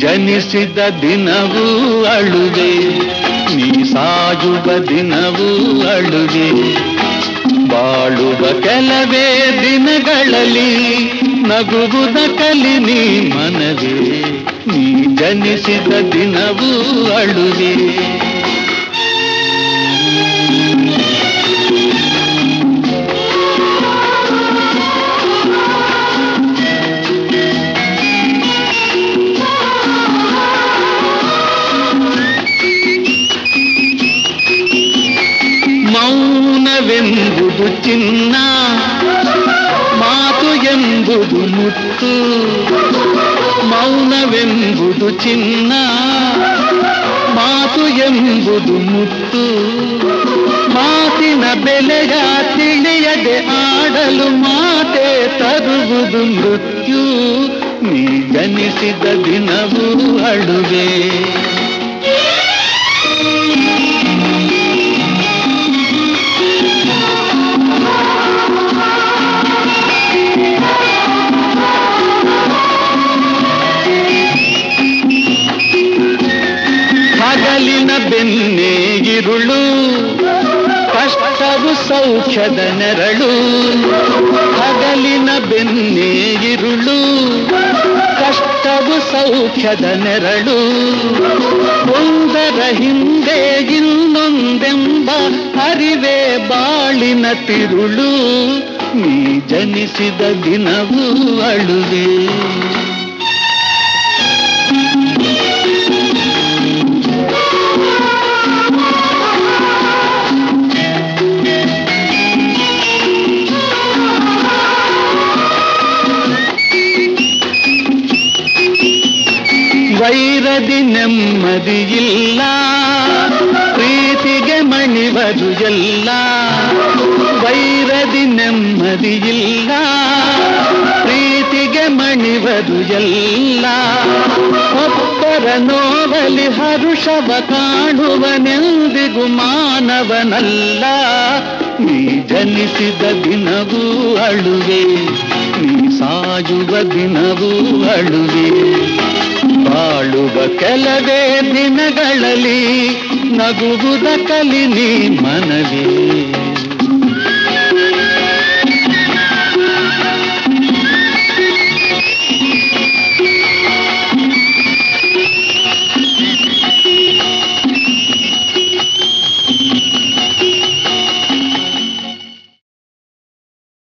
ಜನಿಸಿದ ದಿನವೂ ಅಳುವೆ, ನೀ ಸಾಯುವ ದಿನವೂ ಅಳುವೆ. ಬಾಳುವ ಕೆಲವೇ ದಿನಗಳಲ್ಲಿ ನಗುವುದ ಕಲಿ ನೀ ಮನವೇ, ನೀ ಜನಿಸಿದ ದಿನವೂ ಅಳುವೆ. ಮೌನವೆಂಬುದು ಚಿನ್ನ, ಮಾತು ಎಂಬುದು ಮುತ್ತು. ಮೌನವೆಂಬುದು ಚಿನ್ನ, ಮಾತು ಎಂಬುದು ಮುತ್ತು. ಮಾತಿನ ಬೆಲೆಯ ತಿಳಿಯದೆ ಆಡಲು ಮಾತೆ ತರುವುದು ಮೃತ್ಯು. ನೀ ಜನಿಸಿದ ದಿನವೂ ಅಳುವೆ. ಹಗಲಿನ ಬೆನ್ನೇ ಇರುಳು, ಕಷ್ಟವು ಸೌಖ್ಯದ ನೆರಳು. ಹಗಲಿನ ಬೆನ್ನೇ ಇರುಳು, ಕಷ್ಟವು ಸೌಖ್ಯದ ನೆರಳು. ಒಂದರ ಹಿಂದೆ ಇನ್ನೊಂದೆಂಬ ಅರಿವೇ ಬಾಳಿನ ತಿರುಳು. ನೀ ಜನಿಸಿದ ದಿನವೂ ಅಳುವೆ. ವೈರದಿ ನೆಮ್ಮದಿಯಿಲ್ಲ, ಪ್ರೀತಿಗೆ ಮಣಿವರು ಎಲ್ಲ. ವೈರದಿ ನೆಮ್ಮದಿಯಿಲ್ಲ, ಪ್ರೀತಿಗೆ ಮಣಿವರು ಎಲ್ಲ. ಒಬ್ಬರ ನೋವಲಿ ಹರುಷವ ಕಾಣುವನೆಂದಿಗೂ ಮಾನವನಲ್ಲ. ನೀ ಜನಿಸಿದ ದಿನವೂ ಅಳುವೆ, ನೀ ಸಾಯುವ ದಿನವೂ ಅಳುವೆ. ಬಾಳುವ ಕೆಲವೇ ದಿನಗಳಲ್ಲಿ ನಗುವುದ ಕಲಿ ನೀ ಮನವೇ.